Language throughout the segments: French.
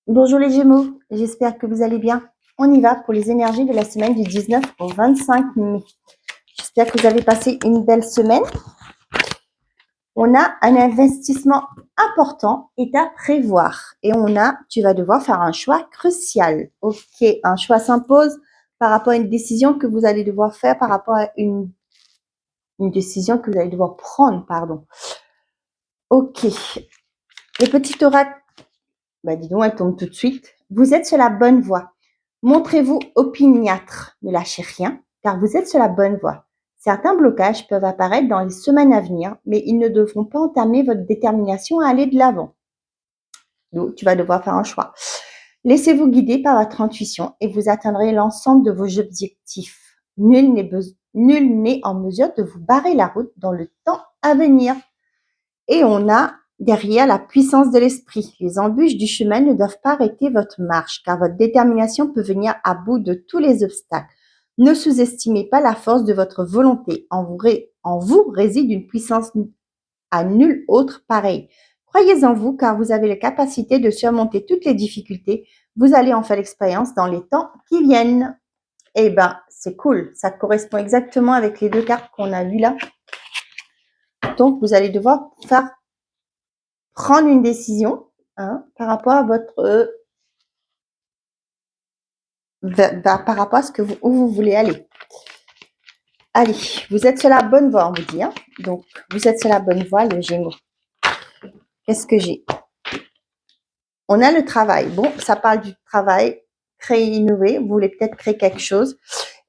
Bonjour les Gémeaux, j'espère que vous allez bien. On y va pour les énergies de la semaine du 19 au 25 mai. J'espère que vous avez passé une belle semaine. On a un investissement important et à prévoir. Et tu vas devoir faire un choix crucial. Ok, un choix s'impose par rapport à une décision que vous allez devoir faire, par rapport à une décision que vous allez devoir prendre, pardon. Ok, le petit oracle, dis donc, elle tombe tout de suite. Vous êtes sur la bonne voie. Montrez-vous opiniâtre, ne lâchez rien, car vous êtes sur la bonne voie. Certains blocages peuvent apparaître dans les semaines à venir, mais ils ne devront pas entamer votre détermination à aller de l'avant. Donc, tu vas devoir faire un choix. Laissez-vous guider par votre intuition et vous atteindrez l'ensemble de vos objectifs. Nul n'est en mesure de vous barrer la route dans le temps à venir. Et on a derrière la puissance de l'esprit. Les embûches du chemin ne doivent pas arrêter votre marche, car votre détermination peut venir à bout de tous les obstacles. Ne sous-estimez pas la force de votre volonté. En vous réside une puissance à nulle autre pareille. Croyez en vous, car vous avez la capacité de surmonter toutes les difficultés. Vous allez en faire l'expérience dans les temps qui viennent. Eh ben, c'est cool. Ça correspond exactement avec les deux cartes qu'on a vues là. Donc, vous allez devoir prendre une décision par rapport à votre par rapport à où vous voulez aller. Allez, vous êtes sur la bonne voie, on vous dit. Donc, vous êtes sur la bonne voie, le Gémeaux. Qu'est-ce que j'ai? On a le travail. Bon, ça parle du travail, créer, innover. Vous voulez peut-être créer quelque chose.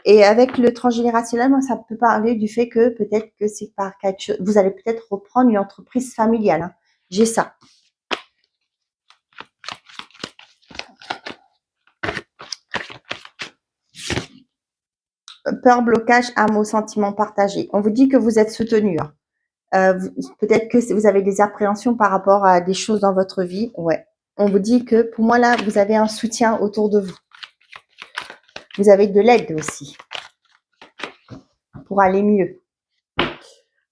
Et avec le transgénérationnel, moi, ça peut parler du fait que peut-être que c'est par quelque chose. Vous allez peut-être reprendre une entreprise familiale. J'ai ça. Peur, blocage, amour, sentiment partagé. On vous dit que vous êtes soutenu. Peut-être que vous avez des appréhensions par rapport à des choses dans votre vie. Ouais. On vous dit que pour moi, là, vous avez un soutien autour de vous. Vous avez de l'aide aussi pour aller mieux.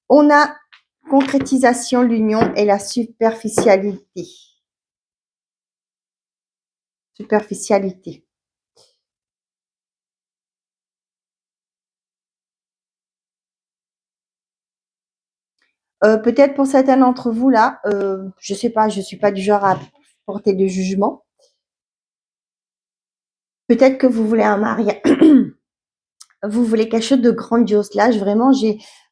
On a concrétisation, l'union et la superficialité. Superficialité. Peut-être pour certains d'entre vous là, je sais pas, je suis pas du genre à porter de jugement. Peut-être que vous voulez un mariage, vous voulez quelque chose de grandiose. Là,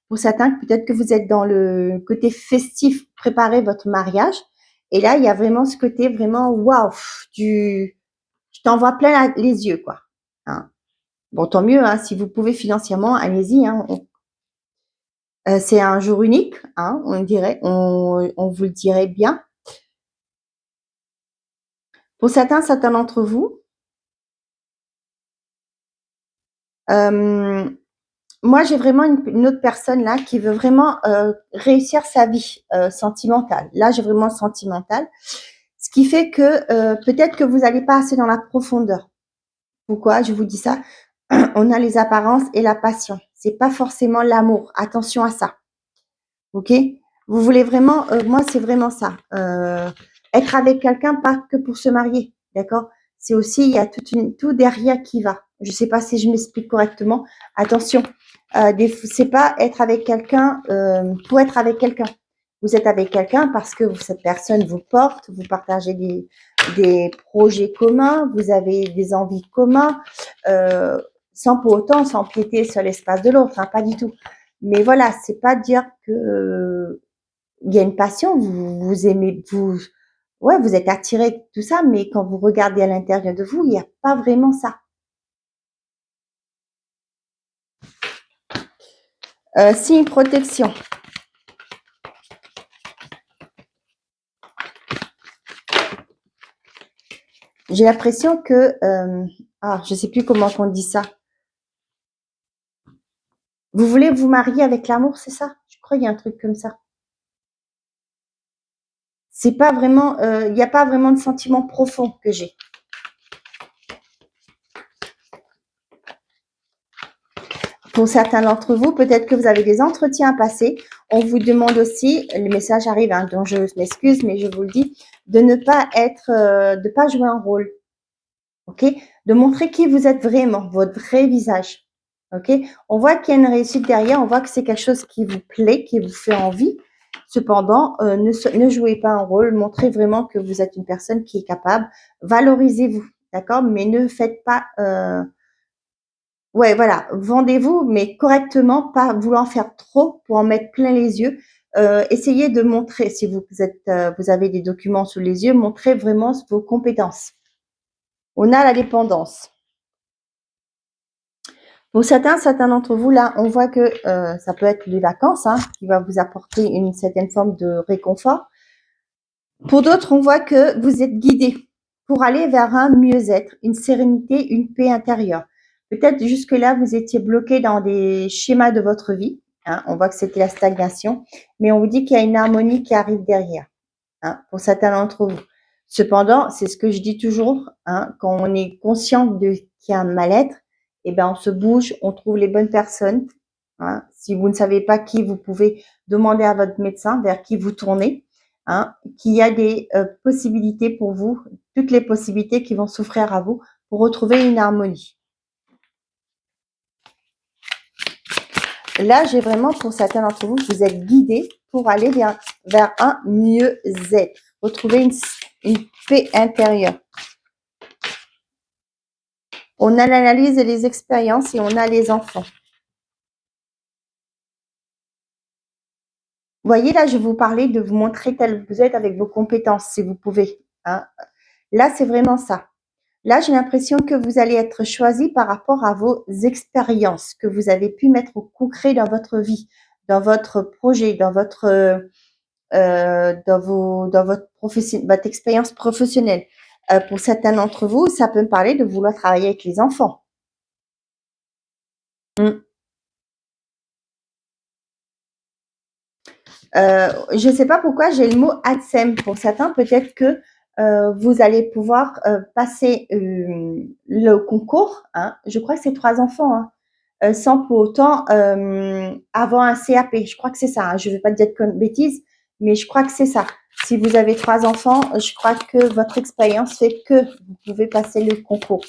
pour certains, peut-être que vous êtes dans le côté festif, préparer votre mariage. Et là, il y a vraiment ce côté vraiment waouh, je t'envoie plein les yeux, quoi. Hein. Bon, tant mieux, hein, si vous pouvez financièrement, allez-y. Hein, c'est un jour unique, hein, on vous le dirait bien. Pour certains d'entre vous, moi, j'ai vraiment une autre personne là qui veut vraiment réussir sa vie sentimentale. Là, j'ai vraiment sentimental. Ce qui fait que peut-être que vous n'allez pas assez dans la profondeur. Pourquoi je vous dis ça? On a les apparences et la passion. C'est pas forcément l'amour. Attention à ça. Ok? Vous voulez vraiment, moi, c'est vraiment ça. Être avec quelqu'un, pas que pour se marier. D'accord? C'est aussi, il y a tout derrière qui va. Je sais pas si je m'explique correctement. Attention. C'est pas être avec quelqu'un pour être avec quelqu'un. Vous êtes avec quelqu'un parce que cette personne vous porte, vous partagez des projets communs, vous avez des envies communs, sans pour autant s'empiéter sur l'espace de l'autre, hein, pas du tout. Mais voilà, c'est pas dire que il y a une passion, vous aimez, vous êtes attiré tout ça, mais quand vous regardez à l'intérieur de vous, il n'y a pas vraiment ça. Signe protection. J'ai l'impression que, je sais plus comment on dit ça. Vous voulez vous marier avec l'amour, c'est ça? Je crois qu'il y a un truc comme ça. C'est pas vraiment, il n'y a pas vraiment de sentiment profond que j'ai. Pour certains d'entre vous, peut-être que vous avez des entretiens à passer. On vous demande aussi, le message arrive, hein, donc je m'excuse, mais je vous le dis, de ne pas être, de pas jouer un rôle, ok? De montrer qui vous êtes vraiment, votre vrai visage, ok? On voit qu'il y a une réussite derrière, on voit que c'est quelque chose qui vous plaît, qui vous fait envie. Cependant, ne jouez pas un rôle, montrez vraiment que vous êtes une personne qui est capable. Valorisez-vous, d'accord? Mais ne faites pas ouais, voilà, vendez-vous, mais correctement, pas vouloir faire trop pour en mettre plein les yeux. Essayez de montrer, si vous êtes, vous avez des documents sous les yeux, montrez vraiment vos compétences. On a la dépendance. Pour certains d'entre vous, là, on voit que ça peut être les vacances, hein, qui va vous apporter une certaine forme de réconfort. Pour d'autres, on voit que vous êtes guidé pour aller vers un mieux-être, une sérénité, une paix intérieure. Peut-être jusque-là, vous étiez bloqué dans des schémas de votre vie. Hein, on voit que c'était la stagnation, mais on vous dit qu'il y a une harmonie qui arrive derrière, hein, pour certains d'entre vous. Cependant, c'est ce que je dis toujours, hein, quand on est conscient qu'il y a un mal-être, eh ben on se bouge, on trouve les bonnes personnes. Hein. Si vous ne savez pas qui, vous pouvez demander à votre médecin vers qui vous tournez. Hein, qu'il y a des possibilités pour vous, toutes les possibilités qui vont s'offrir à vous pour retrouver une harmonie. Là, j'ai vraiment, pour certains d'entre vous, vous êtes guidés pour aller vers un mieux-être, retrouver une paix intérieure. On a l'analyse et les expériences et on a les enfants. Vous voyez, là, je vais vous parler de vous montrer tel que vous êtes avec vos compétences, si vous pouvez. Hein. Là, c'est vraiment ça. Là, j'ai l'impression que vous allez être choisi par rapport à vos expériences que vous avez pu mettre au concret dans votre vie, dans votre projet, dans votre votre expérience professionnelle. Pour certains d'entre vous, ça peut me parler de vouloir travailler avec les enfants. Je ne sais pas pourquoi j'ai le mot ADSEM. Pour certains, peut-être que vous allez pouvoir passer le concours. Hein, je crois que c'est 3 enfants, hein, sans pour autant avoir un CAP. Je crois que c'est ça. Hein, je ne vais pas dire de bêtises, mais je crois que c'est ça. Si vous avez 3 enfants, je crois que votre expérience fait que vous pouvez passer le concours.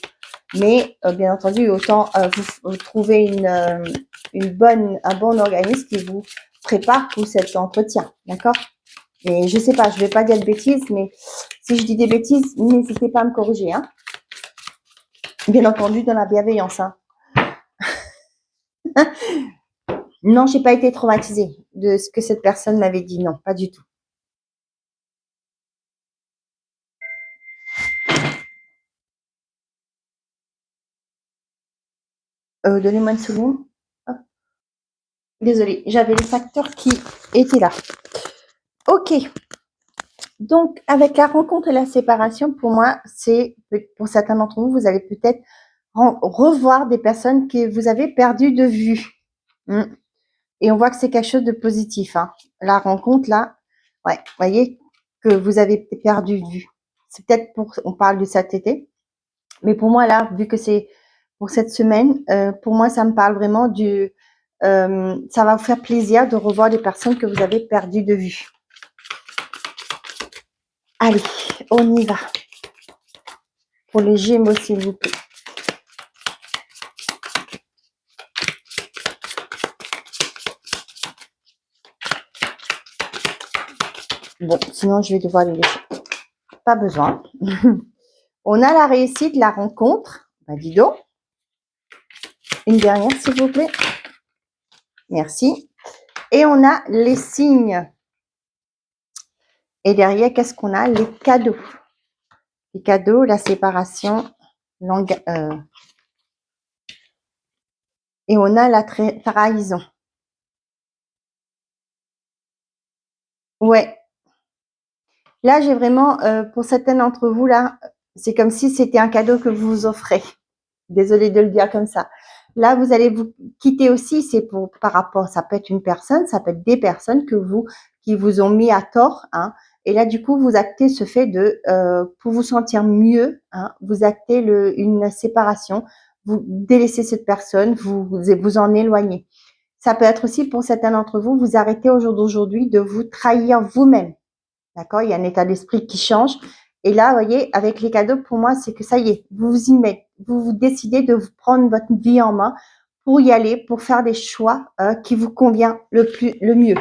Mais bien entendu, autant vous trouver un bon organisme qui vous prépare pour cet entretien, d'accord? Et je sais pas, je vais pas dire de bêtises, mais si je dis des bêtises, n'hésitez pas à me corriger, hein. Bien entendu, dans la bienveillance, hein. Non, j'ai pas été traumatisée de ce que cette personne m'avait dit, non, pas du tout. Donnez-moi une seconde. Hop. Désolée, j'avais le facteur qui était là. Ok. Donc, avec la rencontre et la séparation, pour moi, c'est, pour certains d'entre vous, vous allez peut-être revoir des personnes que vous avez perdues de vue. Et on voit que c'est quelque chose de positif. Hein. La rencontre, là, ouais, vous voyez que vous avez perdu de vue. C'est peut-être on parle de cet été, mais pour moi, là, vu que c'est pour cette semaine, pour moi, ça me parle vraiment ça va vous faire plaisir de revoir des personnes que vous avez perdues de vue. Allez, on y va. Pour les Gémeaux, s'il vous plaît. Bon, sinon, je vais devoir les laisser. Pas besoin. On a la réussite, la rencontre. Bah, dis donc. Une dernière, s'il vous plaît. Merci. Et on a les signes. Et derrière, qu'est-ce qu'on a? Les cadeaux. Les cadeaux, la séparation, et on a la trahison. Ouais. Là, j'ai vraiment, pour certains d'entre vous, là, c'est comme si c'était un cadeau que vous vous offrez. Désolée de le dire comme ça. Là, vous allez vous quitter aussi, c'est par rapport, ça peut être une personne, ça peut être des personnes qui vous ont mis à tort, hein. Et là, du coup, vous actez ce fait pour vous sentir mieux, hein, vous actez une séparation, vous délaissez cette personne, vous en éloignez. Ça peut être aussi pour certains d'entre vous, vous arrêtez au jour d'aujourd'hui de vous trahir vous-même. D'accord? Il y a un état d'esprit qui change. Et là, vous voyez, avec les cadeaux, pour moi, c'est que ça y est, vous vous y mettez, vous décidez de vous prendre votre vie en main pour y aller, pour faire des choix qui vous convient le mieux.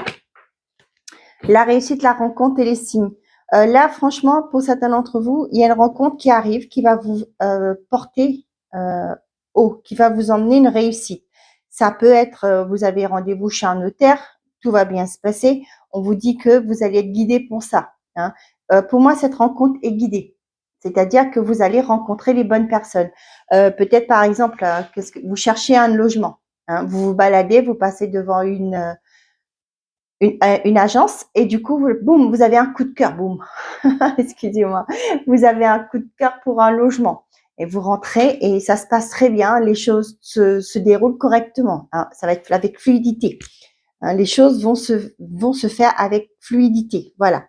La réussite, la rencontre et les signes. Là, franchement, pour certains d'entre vous, il y a une rencontre qui arrive, qui va vous porter haut, qui va vous emmener une réussite. Ça peut être, vous avez rendez-vous chez un notaire, tout va bien se passer. On vous dit que vous allez être guidé pour ça. Hein. Pour moi, cette rencontre est guidée. C'est-à-dire que vous allez rencontrer les bonnes personnes. Peut-être, par exemple, que vous cherchez un logement. Hein. Vous vous baladez, vous passez devant une agence et du coup, boum, vous avez un coup de cœur, boum, excusez-moi, vous avez un coup de cœur pour un logement et vous rentrez et ça se passe très bien, les choses se déroulent correctement, hein, ça va être avec fluidité, hein, les choses vont se faire avec fluidité, voilà.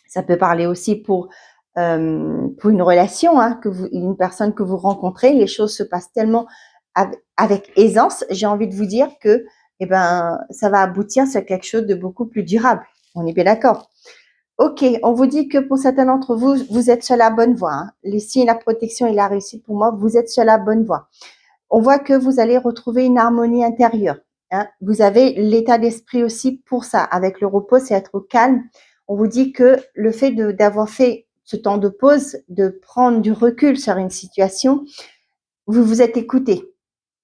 Ça peut parler aussi pour une relation, hein, une personne que vous rencontrez, les choses se passent tellement avec aisance, j'ai envie de vous dire que eh ben, ça va aboutir sur quelque chose de beaucoup plus durable. On est bien d'accord. Ok, on vous dit que pour certains d'entre vous, vous êtes sur la bonne voie. Hein. Les signes, la protection et la réussite, pour moi, vous êtes sur la bonne voie. On voit que vous allez retrouver une harmonie intérieure. Hein. Vous avez l'état d'esprit aussi pour ça. Avec le repos, c'est être au calme. On vous dit que le fait d'avoir fait ce temps de pause, de prendre du recul sur une situation, vous vous êtes écouté.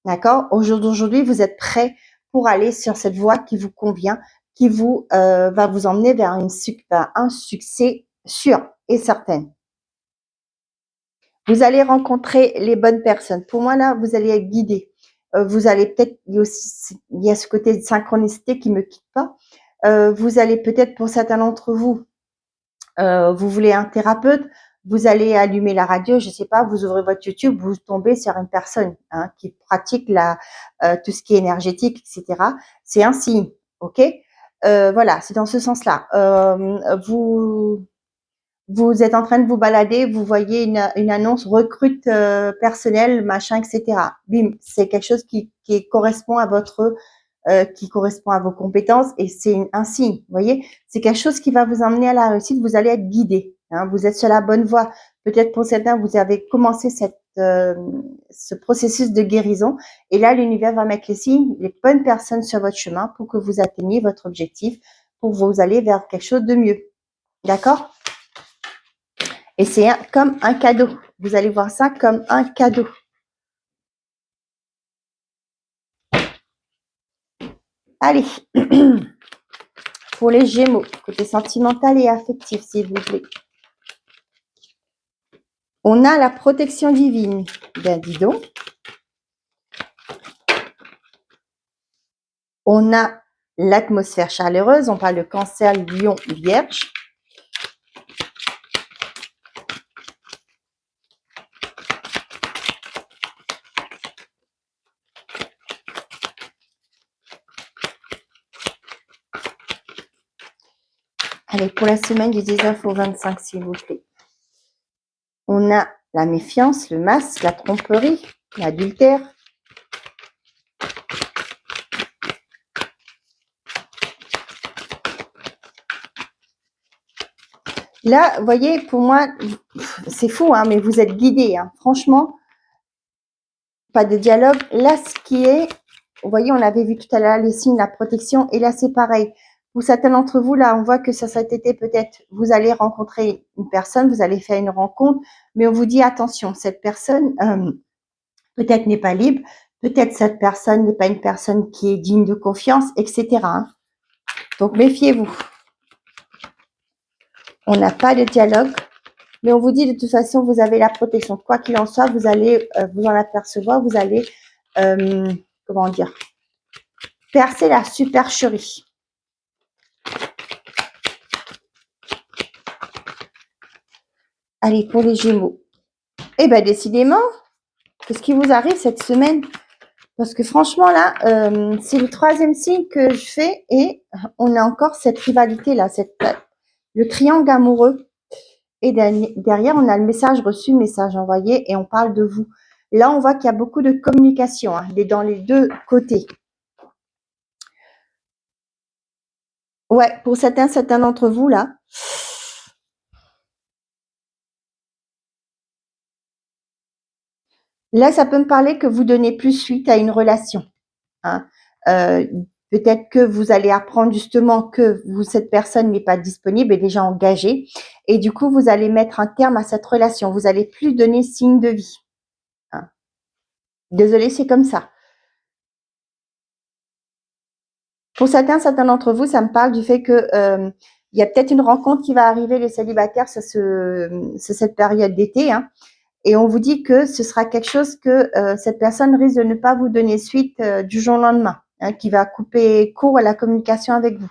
D'accord? Au jour d'aujourd'hui, vous êtes prêt pour aller sur cette voie qui vous convient, qui va vous emmener vers un succès sûr et certain. Vous allez rencontrer les bonnes personnes. Pour moi, là, vous allez être guidé. Vous allez peut-être, il y a ce côté de synchronicité qui me quitte pas. Vous allez peut-être, pour certains d'entre vous, vous voulez un thérapeute, vous allez allumer la radio, je sais pas, vous ouvrez votre YouTube, vous tombez sur une personne hein, qui pratique tout ce qui est énergétique, etc. C'est un signe, ok? Voilà, c'est dans ce sens-là. Vous êtes en train de vous balader, vous voyez une annonce recrute personnel, machin, etc. Bim, c'est quelque chose qui correspond à qui correspond à vos compétences et c'est un signe. Vous voyez, c'est quelque chose qui va vous emmener à la réussite. Vous allez être guidé. Hein, vous êtes sur la bonne voie. Peut-être pour certains, vous avez commencé ce processus de guérison et là, l'univers va mettre les signes, les bonnes personnes sur votre chemin pour que vous atteigniez votre objectif, pour vous aller vers quelque chose de mieux. D'accord? Et c'est comme un cadeau. Vous allez voir ça comme un cadeau. Allez, pour les Gémeaux, côté sentimental et affectif, s'il vous plaît. On a la protection divine. Ben, dis donc. On a l'atmosphère chaleureuse. On parle de Cancer, Lion, Vierge. Allez, pour la semaine du 19 au 25, s'il vous plaît. On a la méfiance, le masque, la tromperie, l'adultère. Là, vous voyez, pour moi, c'est fou, hein, mais vous êtes guidés. Hein. Franchement, pas de dialogue. Là, ce qui est, vous voyez, on avait vu tout à l'heure les signes, la protection, et là, c'est pareil. Pour certains d'entre vous, là, on voit que ça, cet été, peut-être, vous allez rencontrer une personne, vous allez faire une rencontre, mais on vous dit, attention, cette personne, peut-être n'est pas libre, peut-être cette personne n'est pas une personne qui est digne de confiance, etc. Hein. Donc, méfiez-vous. On n'a pas de dialogue, mais on vous dit, de toute façon, vous avez la protection. Quoi qu'il en soit, vous allez vous en apercevoir, vous allez, comment dire, percer la supercherie. Allez, pour les Gémeaux. Eh bien, décidément, qu'est-ce qui vous arrive cette semaine? Parce que franchement, là, c'est le troisième signe que je fais et on a encore cette rivalité-là, le triangle amoureux. Et derrière, on a le message reçu, message envoyé et on parle de vous. Là, on voit qu'il y a beaucoup de communication hein, dans les deux côtés. Ouais, pour certains d'entre vous, là. Là, ça peut me parler que vous donnez plus suite à une relation. Hein. Peut-être que vous allez apprendre justement que cette personne n'est pas disponible, est déjà engagée. Et du coup, vous allez mettre un terme à cette relation. Vous n'allez plus donner signe de vie. Hein. Désolée, c'est comme ça. Pour certains d'entre vous, ça me parle du fait que il y a peut-être une rencontre qui va arriver, les célibataires, c'est cette période d'été. Hein. Et on vous dit que ce sera quelque chose que cette personne risque de ne pas vous donner suite du jour au lendemain, hein, qui va couper court à la communication avec vous.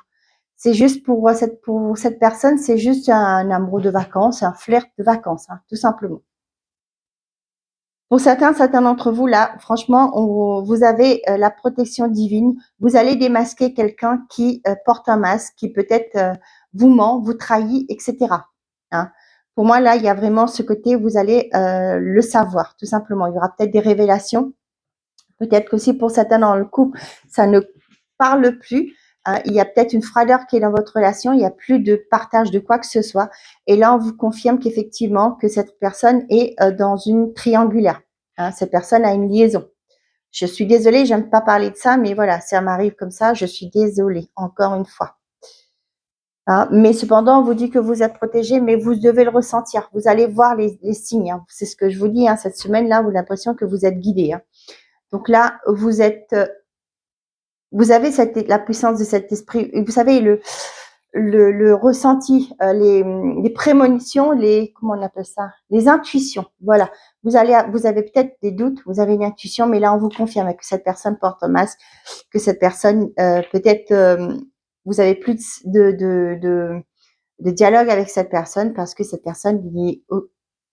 C'est juste pour cette personne, c'est juste un amoureux de vacances, un flirt de vacances, hein, tout simplement. Pour certains d'entre vous, là, franchement, vous avez la protection divine. Vous allez démasquer quelqu'un qui porte un masque, qui peut-être vous ment, vous trahit, etc. Hein. Pour moi, là, il y a vraiment ce côté, vous allez le savoir, tout simplement. Il y aura peut-être des révélations. Peut-être qu'aussi pour certains dans le couple, ça ne parle plus. Hein. Il y a peut-être une froideur qui est dans votre relation. Il n'y a plus de partage de quoi que ce soit. Et là, on vous confirme qu'effectivement, que cette personne est dans une triangulaire. Hein. Cette personne a une liaison. Je suis désolée, j'aime pas parler de ça, mais voilà, ça m'arrive comme ça. Je suis désolée, encore une fois. Hein, mais cependant, on vous dit que vous êtes protégé, mais vous devez le ressentir. Vous allez voir les signes. Hein. C'est ce que je vous dis. Hein, cette semaine-là, vous avez l'impression que vous êtes guidé. Hein. Donc là, vous avez la puissance de cet esprit. Vous savez le ressenti, les prémonitions, comment on appelle ça, les intuitions. Voilà. Vous avez peut-être des doutes, vous avez une intuition, mais là, on vous confirme que cette personne porte un masque, que cette personne peut-être vous avez plus de dialogue avec cette personne parce que cette personne est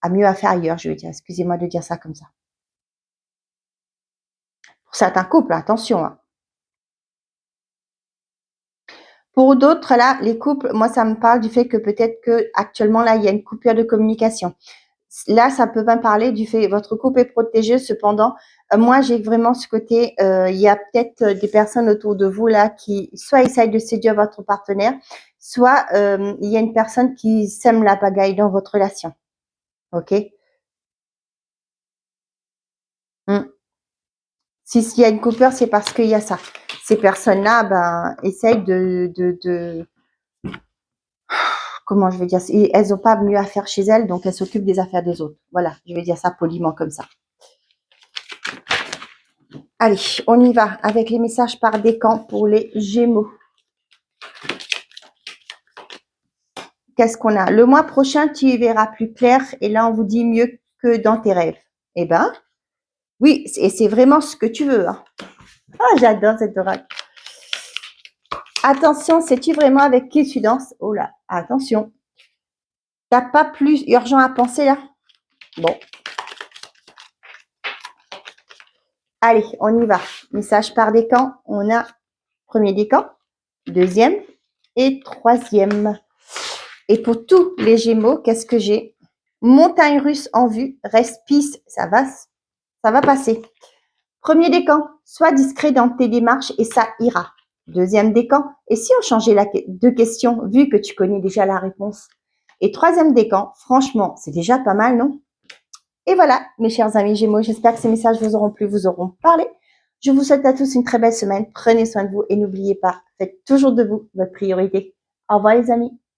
à mieux à faire ailleurs, je veux dire. Excusez-moi de dire ça comme ça. Pour certains couples, attention. Hein. Pour d'autres, là, les couples, moi, ça me parle du fait que peut-être que actuellement là, il y a une coupure de communication. Là, ça peut pas parler du fait votre couple est protégé. Cependant, moi, j'ai vraiment ce côté. Il y a peut-être des personnes autour de vous là qui soit essayent de séduire votre partenaire, soit il y a une personne qui sème la pagaille dans votre relation. Ok. S'il y a une coupure, c'est parce qu'il y a ça. Ces personnes-là, ben, essayent comment je vais dire, elles n'ont pas mieux à faire chez elles, donc elles s'occupent des affaires des autres. Voilà, je vais dire ça poliment comme ça. Allez, on y va avec les messages par décan pour les Gémeaux. Qu'est-ce qu'on a? Le mois prochain, tu y verras plus clair et là, on vous dit mieux que dans tes rêves. Eh ben, oui, et c'est vraiment ce que tu veux. Hein. Ah, j'adore cette oracle. Attention, sais-tu vraiment avec qui tu danses? Oh là, attention. T'as pas plus urgent à penser là? Bon. Allez, on y va. Message par décan. On a premier décan, deuxième et troisième. Et pour tous les Gémeaux, qu'est-ce que j'ai? Montagne russe en vue, reste pisse, ça va passer. Premier décan, sois discret dans tes démarches et ça ira. Deuxième décan, et si on changeait de question vu que tu connais déjà la réponse? Et troisième décan, franchement, c'est déjà pas mal, non? Et voilà, mes chers amis Gémeaux, j'espère que ces messages vous auront plu, vous auront parlé. Je vous souhaite à tous une très belle semaine. Prenez soin de vous et n'oubliez pas, faites toujours de vous votre priorité. Au revoir les amis.